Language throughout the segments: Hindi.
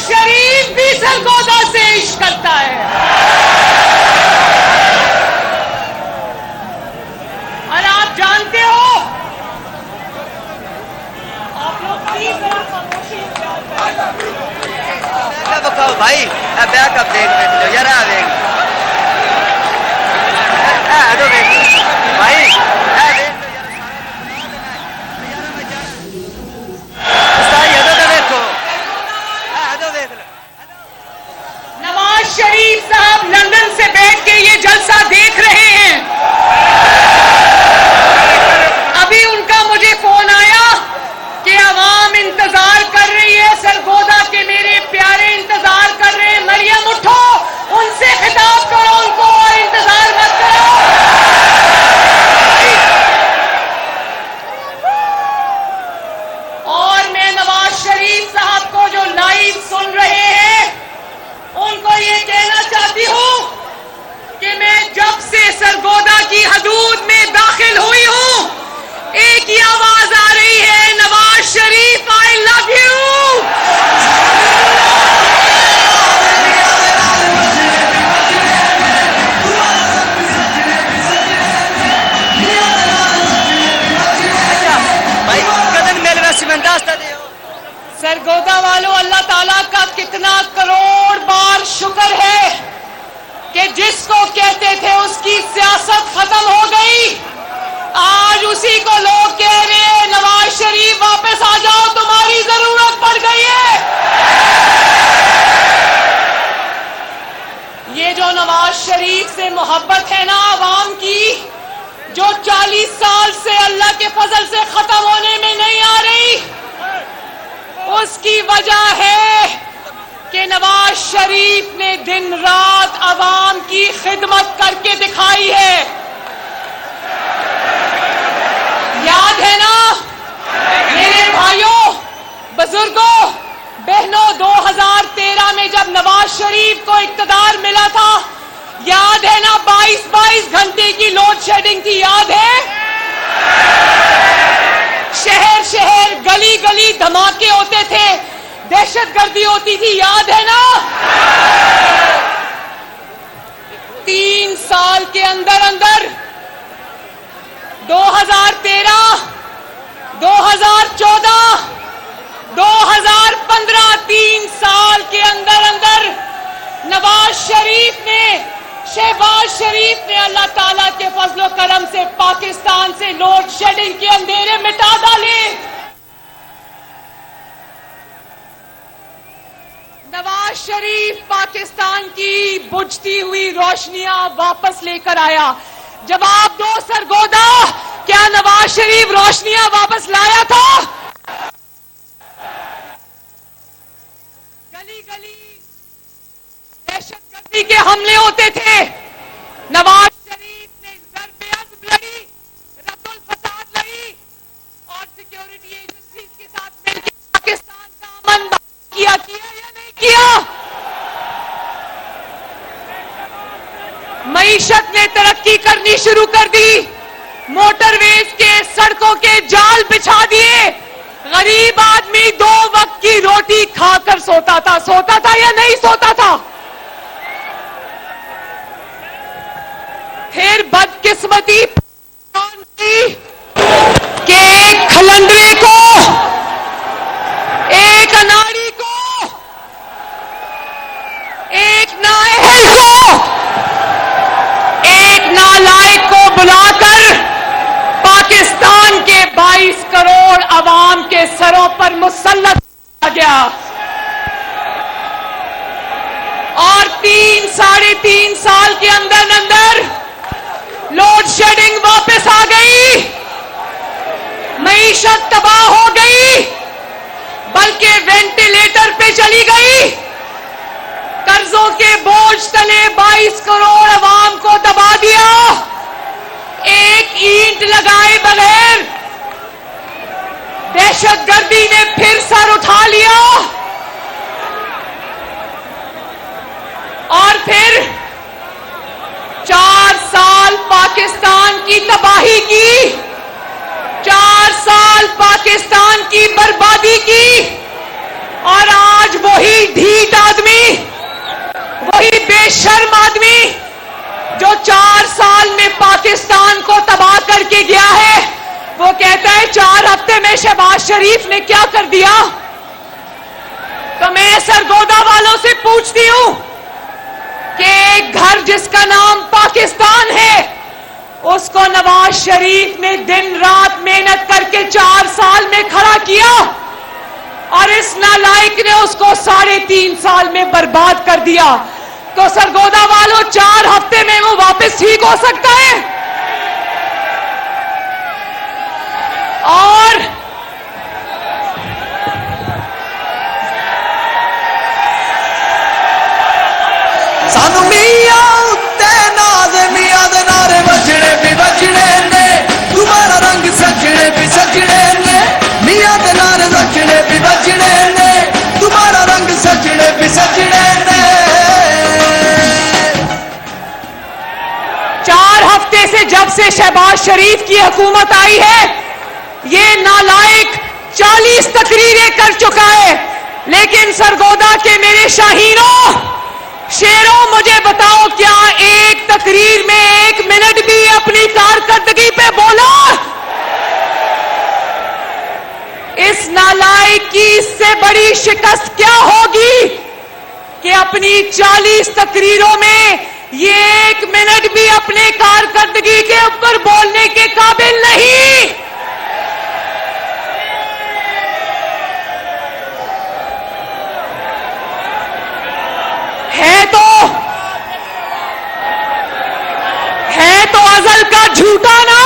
शरीफ भी सरगोदा से इश्क करता है। और आप जानते हो, आप लोग बताओ भाई, बैकअप देख लो यार, भाई नवाज शरीफ साहब लंदन से बैठ के ये जलसा देख रहे हैं। अभी उनका मुझे फोन आया कि अवाम इंतजार कर रही है, सरगोदा के मेरे प्यारे इंतजार कर रहे हैं। मरियम उठो, उनसे खिताब करो उनको और इंतजार मत करो। और मैं नवाज शरीफ साहब को जो लाइव सुन रहे हैं उनको ये कहना चाहती हूं कि मैं जब से सरगोदा की हदूद में दाखिल हुई हूं, एक ही आवाज आ रही है, Nawaz Sharif I love you. भाई कदन मेल में सिमंदास्ता दे सरगोदा वालों, अल्लाह ताला का कितना करोड़ बार शुक्र है कि जिसको कहते थे उसकी सियासत खत्म हो गई, आज उसी को लोग कह रहे हैं नवाज शरीफ वापस आ जाओ, तुम्हारी जरूरत पड़ गई है। ये जो नवाज शरीफ से मोहब्बत है ना आवाम की, जो 40 साल से अल्लाह के फजल से खत्म होने में नहीं आ रही, उसकी वजह है कि नवाज शरीफ ने दिन रात अवाम की खिदमत करके दिखाई है। याद है ना मेरे भाइयों, बुजुर्गों, बहनों, 2013 में जब नवाज शरीफ को इक्तदार मिला था, याद है ना 22-22 घंटे की लोड शेडिंग थी, याद है? शहर शहर गली गली धमाके होते थे, दहशतगर्दी होती थी, याद है ना? 3 साल के अंदर अंदर 2013, 2014, 2015, 3 साल के अंदर अंदर नवाज शरीफ ने, शहबाज शरीफ ने अल्लाह ताला के फजलो करम से पाकिस्तान से लोड शेडिंग के अंधेरे मिटा डाले। नवाज शरीफ पाकिस्तान की बुझती हुई रोशनियां वापस लेकर आया। जवाब दो सरगोदा, क्या नवाज शरीफ रोशनियां वापस लाया था? गली गली दहशतगर्दी के हमले होते थे, नवाज शरीफ ने ज़र-बे-अज़्ब लड़ी, रद्दुल फसाद लड़ी और सिक्योरिटी एजेंसीज के साथ मिलकर पाकिस्तान का अमन किया या नहीं किया? मईशत ने तरक्की करनी शुरू कर दी, मोटरवेज के, सड़कों के जाल बिछा दिए, गरीब आदमी 2 वक्त की रोटी खाकर सोता था या नहीं सोता था? फिर बदकिस्मती कि एक खलंडरे को, एक अनाड़ी को, एक नाअहल को, एक नालायक को बुलाकर पाकिस्तान के 22 करोड़ अवाम के सरों पर मुसल्लत किया गया और 3-3.5 साल के अंदर अंदर लोड शेडिंग वापस आ गई, मईशत तबाह हो गई, बल्कि वेंटिलेटर पे चली गई, कर्जों के बोझ तले 22 करोड़ अवाम को दबा दिया, एक ईंट लगाए बगैर दहशतगर्दी ने फिर सर उठा लिया और फिर 4 साल पाकिस्तान की तबाही की, 4 साल पाकिस्तान की बर्बादी की और आज वही ढीठ बेशर्म आदमी जो 4 साल में पाकिस्तान को तबाह करके गया है, वो कहता है 4 हफ्ते में शहबाज शरीफ ने क्या कर दिया। तो मैं सरगोदा वालों से पूछती हूं कि एक घर जिसका नाम पाकिस्तान है, उसको नवाज शरीफ ने दिन रात मेहनत करके 4 साल में खड़ा किया और इस नालायक ने उसको 3.5 साल में बर्बाद कर दिया। तो सरगोदा वालों, 4 हफ्ते में वो वापस ठीक हो सकता है? और सानू मियां उत्ते नाज मियां दे नारे बजने भी बजने ने, तुम्हारा रंग सजने भी सजने ने, मियां दे नारे बजने भी बजने ने, तुम्हारा रंग सजने भी सजने ने। 4 हफ्ते से जब से शहबाज शरीफ की हुकूमत आई है, ये नालायक 40 तकरीरें कर चुका है। लेकिन सरगोदा के मेरे शाहीनों, शेरों, मुझे बताओ क्या एक तकरीर में 1 मिनट भी अपनी कारकर्दगी पे बोला? इस नालायक की इससे बड़ी शिकस्त क्या होगी कि अपनी 40 तकरीरों में ये 1 मिनट भी अपने कारकर्दगी के ऊपर बोलने के काबिल नहीं। है तो अजल का झूठा ना,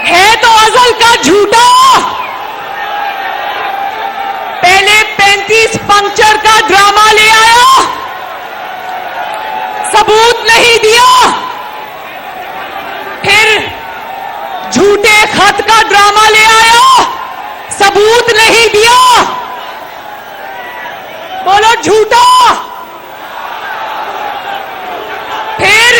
है तो अजल का झूठा। पहले 35 पंक्चर का ड्रामा ले आया, सबूत नहीं दिया। फिर झूठे खत का ड्रामा ले आया, सबूत नहीं दिया। बोलो झूठा। फिर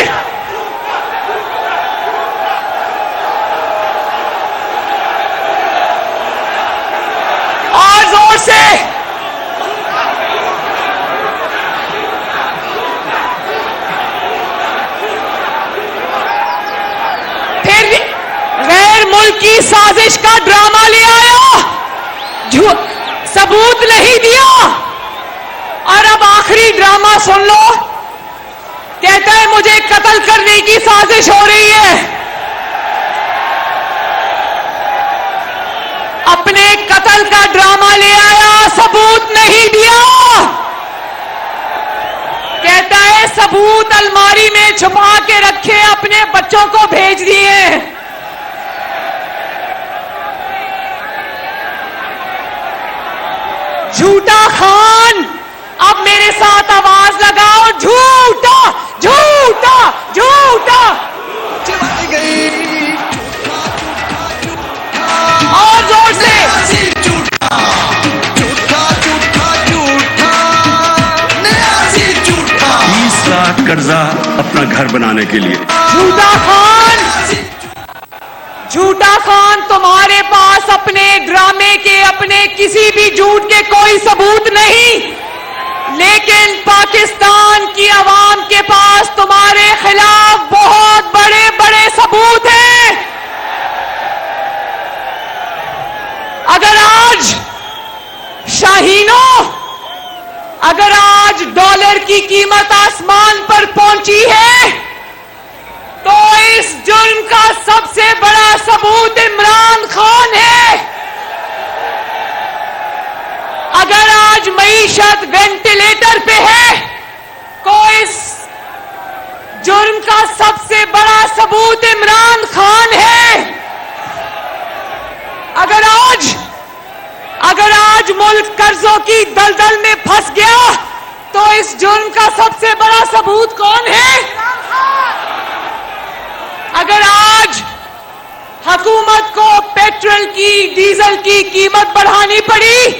और जोर से फिर गैर मुल्की साजिश का ड्रामा ले आया, सबूत नहीं दिया। और अब आखिरी ड्रामा सुन लो, कहता है मुझे कत्ल करने की साजिश हो रही है। अपने कत्ल का ड्रामा ले आया, सबूत नहीं दिया। कहता है सबूत अलमारी में छुपा के रखे, अपने बच्चों को भेज दिए। झूठा खान, अब मेरे साथ आवाज लगाओ, झूठा झूठा झूठा। और जोर से 20 लाख कर्जा अपना घर बनाने के लिए। झूठा खान, झूठा खान, तुम्हारे पास अपने ड्रामे के, अपने किसी भी झूठ के कोई सबूत नहीं, लेकिन पाकिस्तान की आवाम के पास तुम्हारे खिलाफ बहुत बड़े बड़े सबूत हैं। अगर आज शाहीनों, अगर आज डॉलर की कीमत आसमान पर पहुंची है, तो इस जुर्म का सबसे बड़ा सबूत इमरान खान है। अगर आज मईशत वेंटिलेटर पे है, तो इस जुर्म का सबसे बड़ा सबूत इमरान खान है। अगर आज मुल्क कर्जों की दलदल में फंस गया, तो इस जुर्म का सबसे बड़ा सबूत कौन है? अगर आज हुकूमत को पेट्रोल की, डीजल की कीमत बढ़ानी पड़ी,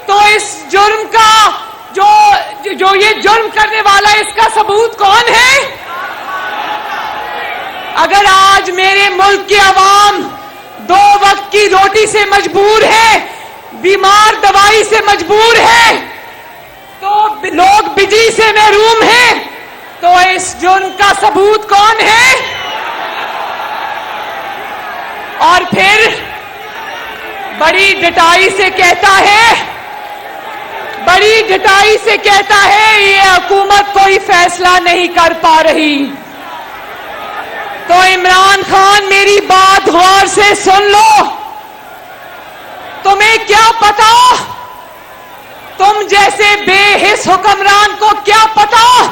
तो इस जुर्म का जो ये जुर्म करने वाला है, इसका सबूत कौन है? अगर आज मेरे मुल्क की आवाम 2 वक्त की रोटी से मजबूर है, बीमार दवाई से मजबूर है, लोग बिजली से महरूम हैं, तो इस जुर्म का सबूत कौन है? और फिर बड़ी डटाई से कहता है ये हुकूमत कोई फैसला नहीं कर पा रही। तो इमरान खान, मेरी बात गौर से सुन लो। तुम्हें क्या पता, तुम जैसे बेहिस हुक्मरान को क्या पता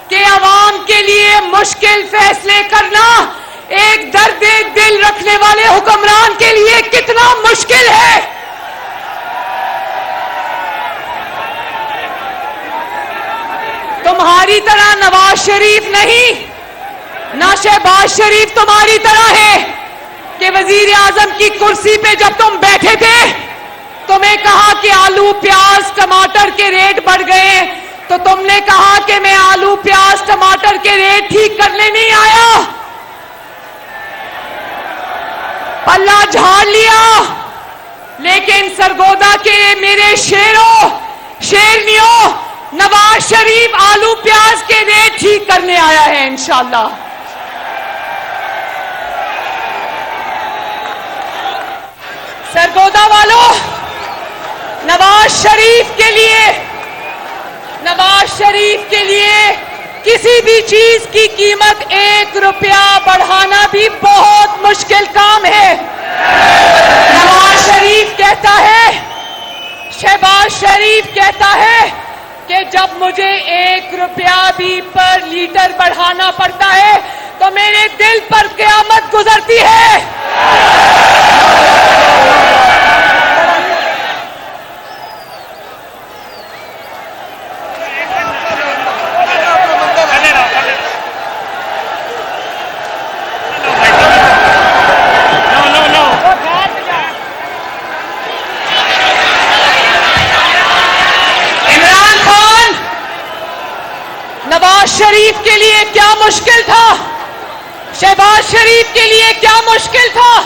कि अवाम के लिए मुश्किल फैसले करना एक दर्द दिल रखने वाले हुक्मरान के लिए कितना मुश्किल है। तुम्हारी तरह नवाज शरीफ नहीं, ना शहबाज शरीफ तुम्हारी तरह है कि वजीर आजम की कुर्सी पे जब तुम बैठे थे, तुम्हें कहा कि आलू प्याज टमाटर के रेट बढ़ गए, तो तुमने कहा कि मैं आलू प्याज टमाटर के रेट ठीक करने नहीं आया, पल्ला झाड़ लिया। लेकिन सरगोदा के मेरे शेरों शेरनियों, नवाज शरीफ आलू प्याज के रेट ठीक करने आया है इंशाअल्लाह। सरगोदा वालों, नवाज शरीफ के लिए किसी भी चीज की कीमत 1 रुपया बढ़ाना भी बहुत मुश्किल काम है। नवाज शरीफ कहता है, शहबाज शरीफ कहता है कि जब मुझे 1 रुपया भी पर लीटर बढ़ाना पड़ता है तो मेरे दिल पर क़यामत गुजरती है। नवाज शरीफ के लिए क्या मुश्किल था, शहबाज शरीफ के लिए क्या मुश्किल था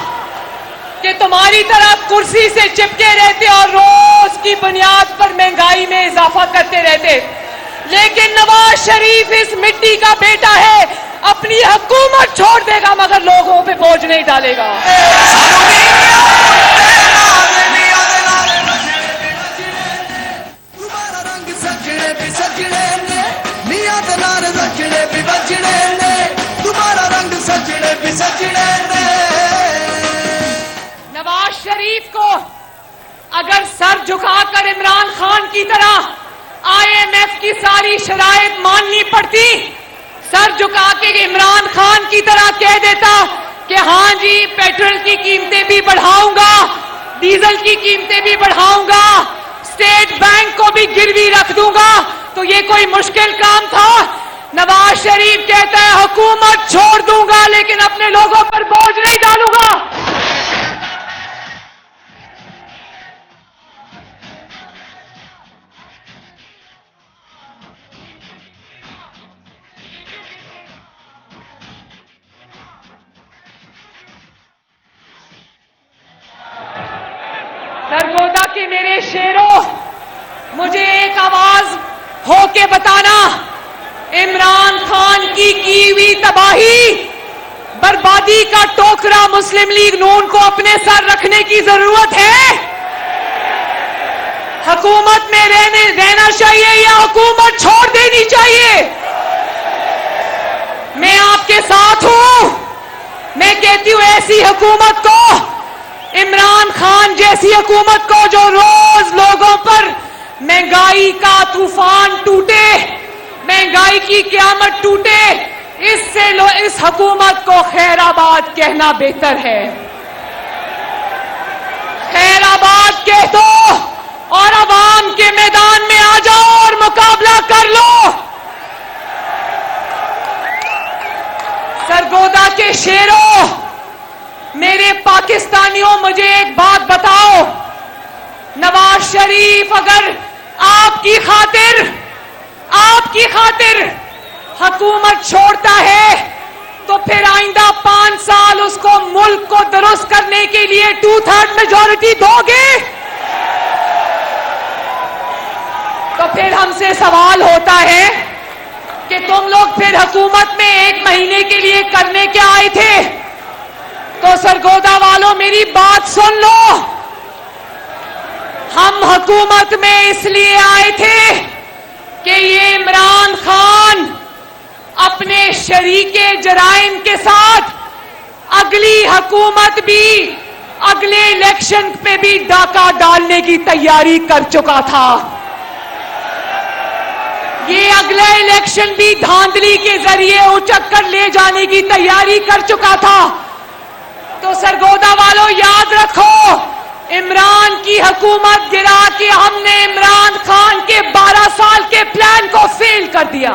कि तुम्हारी तरह कुर्सी से चिपके रहते और रोज की बुनियाद पर महंगाई में इजाफा करते रहते। लेकिन नवाज शरीफ इस मिट्टी का बेटा है, अपनी हुकूमत छोड़ देगा मगर लोगों पे बोझ नहीं डालेगा। नवाज शरीफ को अगर सर झुकाकर इमरान खान की तरह IMF की सारी शराइत माननी पड़ती, सर झुका के इमरान खान की तरह कह देता कि हाँ जी पेट्रोल की कीमतें भी बढ़ाऊंगा, डीजल की कीमतें भी बढ़ाऊंगा, स्टेट बैंक को भी गिरवी रख दूंगा, तो ये कोई मुश्किल काम था? नवाज शरीफ कहता है हुकूमत छोड़ दूंगा लेकिन अपने लोगों पर बोझ नहीं डालूंगा। सरगोदा के मेरे शेरों, मुझे एक आवाज होके बताना, इमरान खान की हुई तबाही बर्बादी का टोकरा मुस्लिम लीग नून को अपने सर रखने की जरूरत है? हुकूमत में रहना चाहिए या हुकूमत छोड़ देनी चाहिए? मैं आपके साथ हूं। मैं कहती हूं ऐसी हुकूमत को, इमरान खान जैसी हुकूमत को जो रोज लोगों पर महंगाई का तूफान टूटे, महंगाई की क़यामत टूटे, इस हुकूमत को खैराबाद कहना बेहतर है। खैराबाद कह दो और अवाम के मैदान में आ जाओ और मुकाबला कर लो। सरगोदा के शेरों, मेरे पाकिस्तानियों, मुझे एक बात बताओ, नवाज शरीफ अगर आपकी खातिर हुकूमत छोड़ता है तो फिर आइंदा 5 साल उसको मुल्क को दुरुस्त करने के लिए 2/3 मेजॉरिटी दोगे? तो फिर फिर हमसे सवाल होता है कि तुम लोग फिर हुकूमत में 1 महीने के लिए करने क्या आए थे? तो सरगोदा वालों मेरी बात सुन लो। हम हुकूमत में इसलिए आए थे कि ये इमरान खान अपने शरीके जराइम के साथ अगली हुकूमत भी, अगले इलेक्शन पे भी डाका डालने की तैयारी कर चुका था। ये अगला इलेक्शन भी धांधली के जरिए उचक कर ले जाने की तैयारी कर चुका था। तो सरगोदा वालों याद रखो, इमरान की हुकूमत गिरा के हमने इमरान खान के 12 साल के प्लान को फेल कर दिया।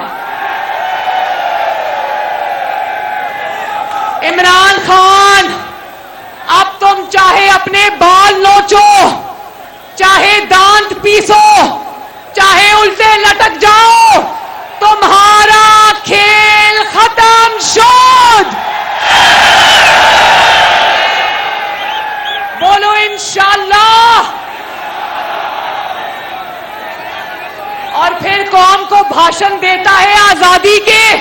इमरान खान, अब तुम चाहे अपने बाल नोचो, चाहे दांत पीसो, चाहे उल्टे लटक जाओ, तुम्हारा खेल खत्म। शोध बोलो इंशाअल्लाह। और फिर कौम को भाषण देता है आजादी के,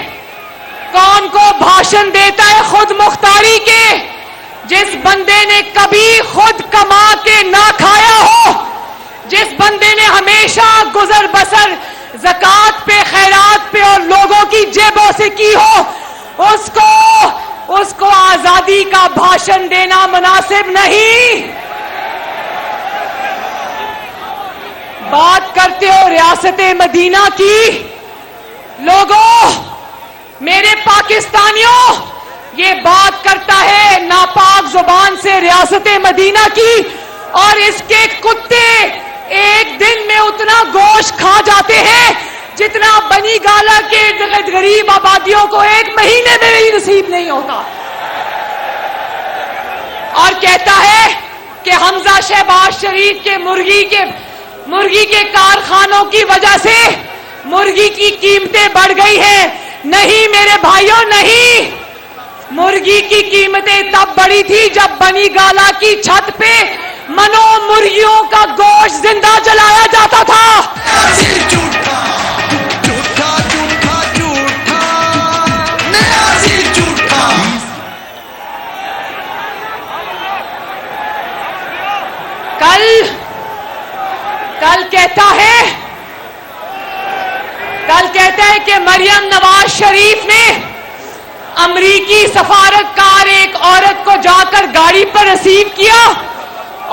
कौम को भाषण देता है खुद मुख्तारी के। जिस बंदे ने कभी खुद कमा के ना खाया हो, जिस बंदे ने हमेशा गुजर बसर ज़कात पे, खैरात पे और लोगों की जेबों से की हो, उसको आजादी का भाषण देना मुनासिब नहीं। बात करते हो रियासत-ए मदीना की। लोगों, मेरे पाकिस्तानियों, ये बात करता है नापाक जुबान से रियासत-ए मदीना की, और इसके कुत्ते एक दिन में उतना गोश्त खा जाते हैं जितना बनी गाला के गरीब आबादियों को 1 महीने में भी नसीब नहीं होता। और कहता है कि हमजा शहबाज शरीफ के मुर्गी के कारखानों की वजह से मुर्गी की कीमतें बढ़ गई हैं। नहीं मेरे भाइयों, नहीं। मुर्गी की कीमतें तब बढ़ी थी जब बनी गाला की छत पे मनो मुर्गियों का गोश्त जिंदा जलाया जाता था। कल कहता है कि मरियम नवाज शरीफ ने अमरीकी सफारतकार एक औरत को जाकर गाड़ी पर रिसीव किया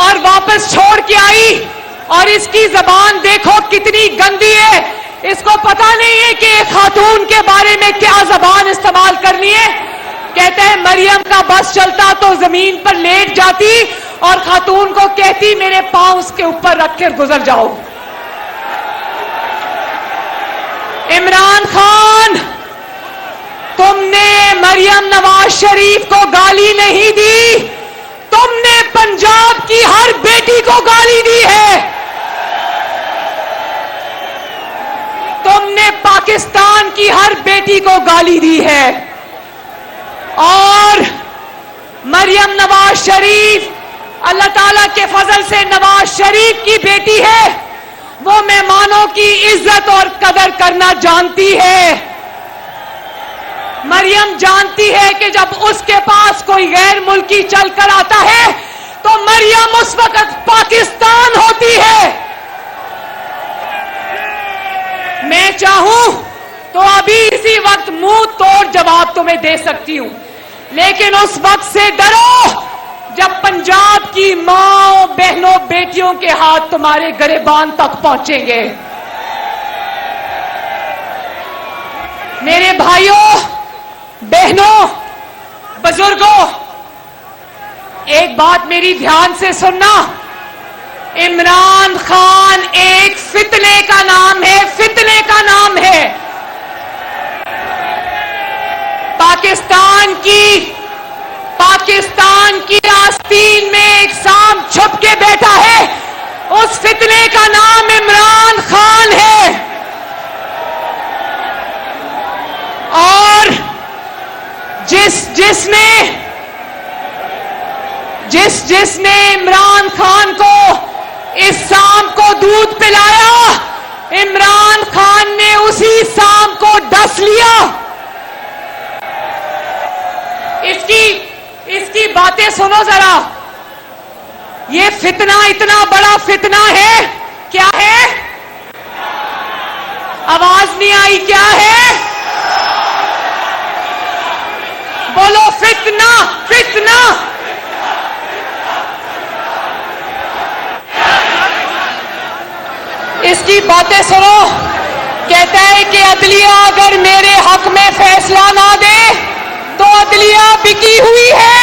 और वापस छोड़ के आई। और इसकी जबान देखो कितनी गंदी है। इसको पता नहीं है कि एक खातून के बारे में क्या जबान इस्तेमाल करनी है। कहता है मरियम का बस चलता तो जमीन पर लेट जाती और खातून को कहती मेरे पांव उसके ऊपर रखकर गुजर जाओ। इमरान खान, तुमने मरियम नवाज शरीफ को गाली नहीं दी, तुमने पंजाब की हर बेटी को गाली दी है। तुमने पाकिस्तान की हर बेटी को गाली दी है। और मरियम नवाज शरीफ अल्लाह ताला के फजल से नवाज शरीफ की बेटी है। वो मेहमानों की इज्जत और कदर करना जानती है। मरियम जानती है कि जब उसके पास कोई गैर मुल्की चलकर आता है तो मरियम उस वक्त पाकिस्तान होती है। मैं चाहूं तो अभी इसी वक्त मुंह तोड़ जवाब तुम्हें दे सकती हूं, लेकिन उस वक्त से डरो जब पंजाब की माओ बहनों बेटियों के हाथ तुम्हारे गिरेबान तक पहुंचेंगे। मेरे भाइयों बहनों बुजुर्गों, एक बात मेरी ध्यान से सुनना। इमरान खान एक फितने का नाम है, फितने का नाम है। पाकिस्तान की आस्तीन में एक सांप छुप के बैठा है। उस फितने का नाम इमरान खान है। और जिसने इमरान खान को इस सांप को दूध पिलाया, इमरान सांस लिया। इसकी बातें सुनो जरा। ये फितना इतना बड़ा फितना है, क्या है? आवाज नहीं आई, क्या है? बोलो, फितना, फितना। इसकी बातें सुनो। कहता है कि अदलिया अगर मेरे हक में फैसला ना दे तो अदलिया बिकी हुई है।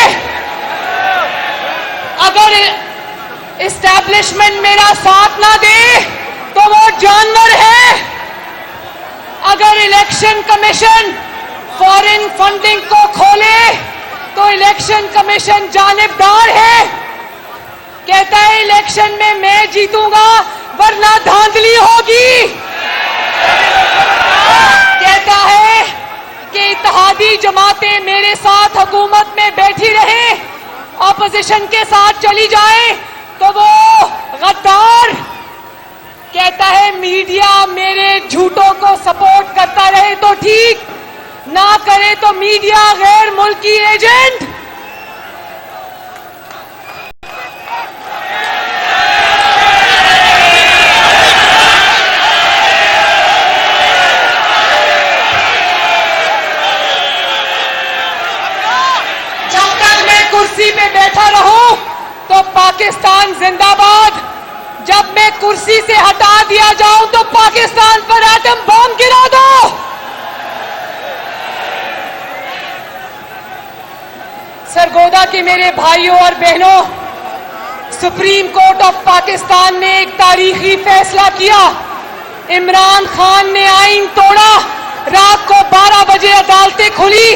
अगर एस्टैब्लिशमेंट मेरा साथ ना दे तो वो जानवर है। अगर इलेक्शन कमीशन फॉरेन फंडिंग को खोले तो इलेक्शन कमीशन जानिबदार है। कहता है इलेक्शन में मैं जीतूंगा वरना धांधली होगी। कहता है कि इत्तेहादी जमातें मेरे साथ हुकूमत में बैठी रहे, ऑपोजिशन के साथ चली जाए तो वो गद्दार। कहता है मीडिया मेरे झूठों को सपोर्ट करता रहे तो ठीक, ना करे तो मीडिया गैर मुल्की एजेंट। जब तक मैं कुर्सी पे बैठा रहूं तो पाकिस्तान जिंदाबाद। जब मैं कुर्सी से हटा दिया जाऊं तो पाकिस्तान पर एटम बम गिरा दो। सरगोदा के मेरे भाइयों और बहनों, सुप्रीम कोर्ट ऑफ पाकिस्तान ने एक तारीखी फैसला किया। इमरान खान ने आईन तोड़ा। रात को 12 बजे अदालतें खुली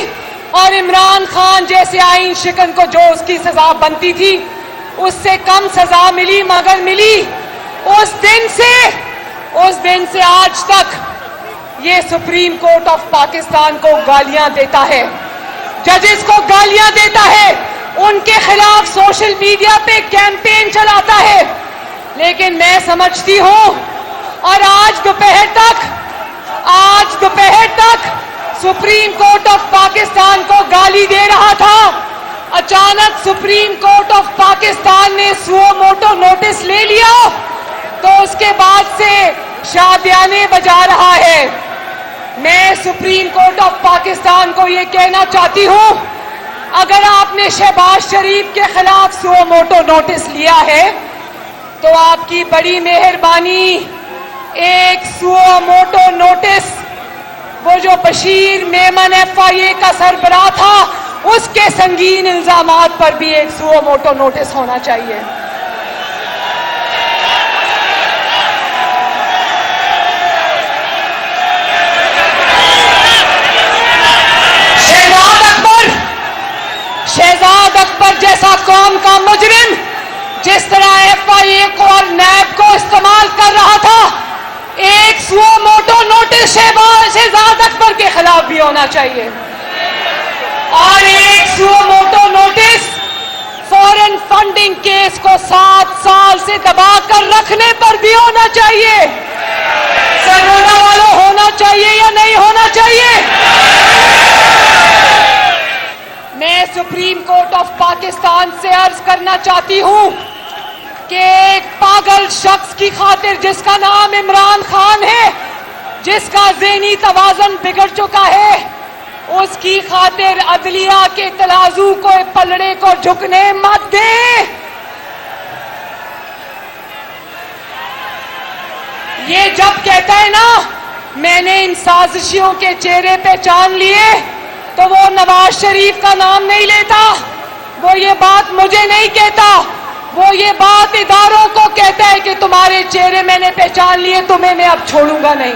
और इमरान खान जैसे आईन शिकन को जो उसकी सजा बनती थी उससे कम सजा मिली, मगर मिली। उस दिन से आज तक ये सुप्रीम कोर्ट ऑफ पाकिस्तान को गालियां देता है, जजेस को गालियां देता है, उनके खिलाफ सोशल मीडिया पे कैंपेन चलाता है। लेकिन मैं समझती हूं, और आज दोपहर तक सुप्रीम कोर्ट ऑफ पाकिस्तान को गाली दे रहा था। अचानक सुप्रीम कोर्ट ऑफ पाकिस्तान ने सुओ मोटो नोटिस ले लिया तो उसके बाद से शादियाने बजा रहा है। मैं सुप्रीम कोर्ट ऑफ पाकिस्तान को ये कहना चाहती हूं, अगर आपने शहबाज शरीफ के खिलाफ सुओ मोटो नोटिस लिया है तो आपकी बड़ी मेहरबानी एक सुओ मोटो नोटिस, वो जो बशीर मेमन FIA का सरबराह था, उसके संगीन इल्जामात पर भी एक सुओ मोटो नोटिस होना चाहिए। शहजाद अकबर जैसा कौम का मुजरिम जिस तरह FIA को और नैब को इस्तेमाल कर रहा था, एक suo motu notice Shahzad Akbar के खिलाफ भी होना चाहिए। और एक suo motu notice foreign funding case को 7 साल से दबाकर रखने पर भी होना चाहिए। सरगोदा वालों, होना चाहिए या नहीं होना चाहिए? मैं सुप्रीम कोर्ट ऑफ पाकिस्तान से अर्ज करना चाहती हूं कि एक पागल शख्स की खातिर, जिसका नाम इमरान खान है, जिसका ज़हनी तवाज़ुन बिगड़ चुका है, उसकी खातिर अदलिया के तराजू को, पलड़े को झुकने मत दे। ये जब कहता है ना मैंने इन साजिशियों के चेहरे पहचान लिए, तो वो नवाज शरीफ का नाम नहीं लेता, वो ये बात मुझे नहीं कहता, वो ये बात इदारों को कहता है कि तुम्हारे चेहरे मैंने पहचान लिए, तुम्हें मैं अब छोड़ूंगा नहीं।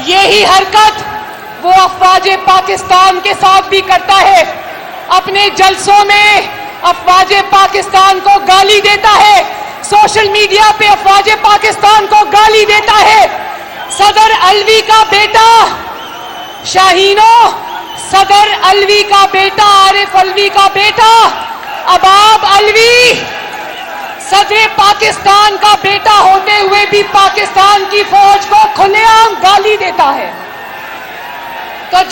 यही हरकत वो अफवाज पाकिस्तान के साथ भी करता है। अपने जलसों में अफवाज पाकिस्तान को गाली देता है, सोशल मीडिया पे अफवाज पाकिस्तान को गाली देता है। सदर अलवी का बेटा शाहीनो, सदर अलवी का बेटा, आरिफ अलवी का बेटा अबाब अलवी, वज़ीर पाकिस्तान का बेटा होते हुए भी पाकिस्तान की फौज को खुलेआम गाली देता है। तो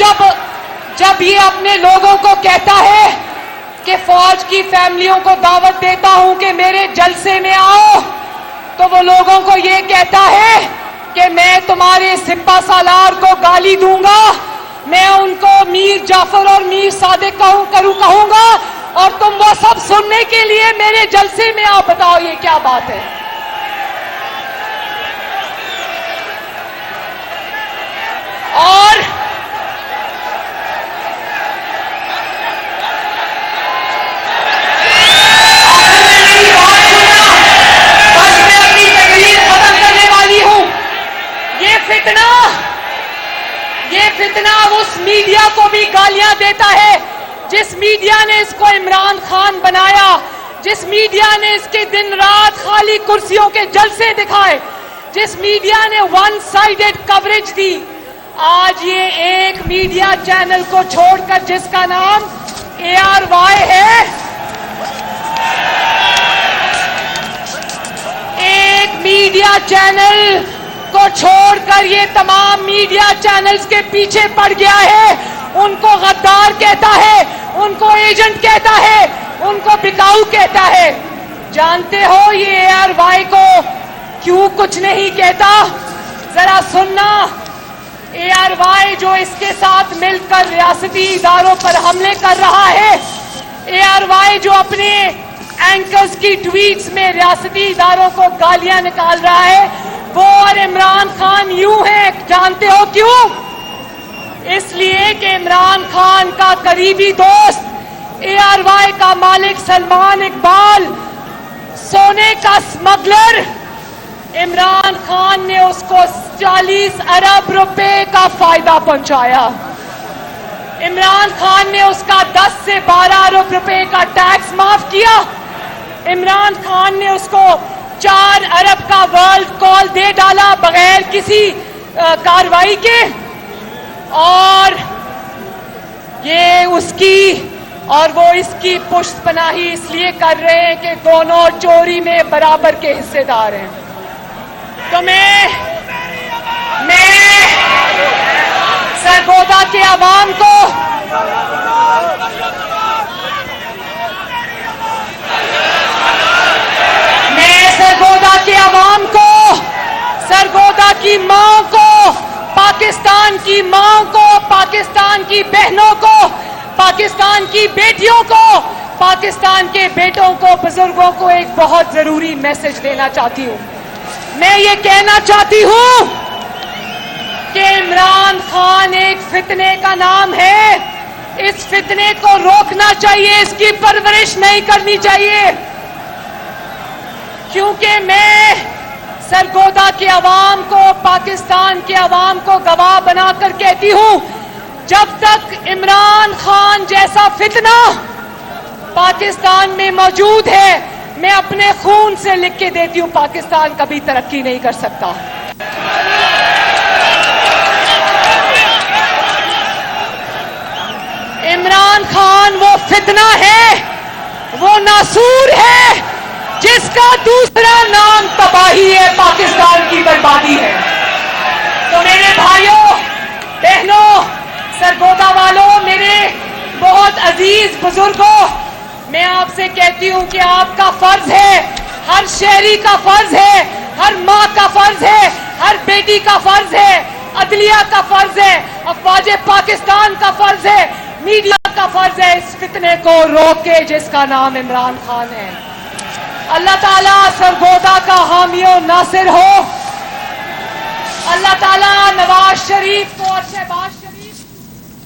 जब ये अपने लोगों को कहता है कि फौज की फैमिलियों को दावत देता हूं कि मेरे जलसे में आओ, तो वो लोगों को ये कहता है कि मैं तुम्हारे सिपा सालार को गाली दूंगा, मैं उनको मीर जाफर और मीर सादिक कहूंगा और तुम वो सब सुनने के लिए मेरे जलसे में आओ। बताओ ये क्या बात है? और ये फितना उस मीडिया को भी गालियां देता है जिस मीडिया ने इसको इमरान खान बनाया, जिस मीडिया ने इसके दिन रात खाली कुर्सियों के जलसे दिखाए, जिस मीडिया ने वन साइडेड कवरेज दी। आज ये एक मीडिया चैनल को छोड़कर जिसका नाम ARY है, एक मीडिया चैनल को छोड़कर ये तमाम मीडिया चैनल्स के पीछे पड़ गया है। उनको गद्दार कहता है, उनको एजेंट कहता है, उनको बिकाऊ कहता है। जानते हो ये ARY को क्यों कुछ नहीं कहता? जरा सुनना। ARY जो इसके साथ मिलकर रियासती इदारों पर हमले कर रहा है, ARY जो अपने एंकर्स की ट्वीट्स में रियासती इदारों को गालियां निकाल रहा है, वो और इमरान खान यूं है। जानते हो क्यों? इसलिए कि इमरान खान का करीबी दोस्त ARY का मालिक सलमान इकबाल, सोने का स्मगलर, इमरान खान ने उसको 40 अरब रुपए का फायदा पहुंचाया। इमरान खान ने उसका 10 से 12 अरब रुपए का टैक्स माफ किया। इमरान खान ने उसको 4 अरब का वर्ल्ड कॉल दे डाला बगैर किसी कार्रवाई के। और ये उसकी और वो इसकी पुष्टपनाही इसलिए कर रहे हैं कि दोनों चोरी में बराबर के हिस्सेदार हैं। तो मैं सरगोदा के अवाम को सरगोदा की मां को, पाकिस्तान की मां को, पाकिस्तान की बहनों को, पाकिस्तान की बेटियों को, पाकिस्तान के बेटों को, बुजुर्गों को एक बहुत जरूरी मैसेज देना चाहती हूं। मैं ये कहना चाहती हूं कि इमरान खान एक फितने का नाम है। इस फितने को रोकना चाहिए, इसकी परवरिश नहीं करनी चाहिए। क्योंकि मैं सरगोदा के अवाम को, पाकिस्तान के अवाम को गवाह बनाकर कहती हूं, जब तक इमरान खान जैसा फितना पाकिस्तान में मौजूद है, मैं अपने खून से लिख के देती हूं, पाकिस्तान कभी तरक्की नहीं कर सकता। इमरान खान वो फितना है, वो नासूर है जिसका दूसरा नाम तबाही है, पाकिस्तान की बर्बादी है। तो मेरे भाइयों बहनों, सरगोदा वालों, मेरे बहुत अजीज बुजुर्गों, मैं आपसे कहती हूं कि आपका फर्ज है, हर शहरी का फर्ज है, हर माँ का फर्ज है, हर बेटी का फर्ज है, अदलिया का फर्ज है, अफवाज पाकिस्तान का फर्ज है, मीडिया का फर्ज है इस फितने को रोके जिसका नाम इमरान खान है। अल्लाह ताला सरगोदा का हामी और नासिर हो। अल्लाह ताला नवाज शरीफ को और शहबाज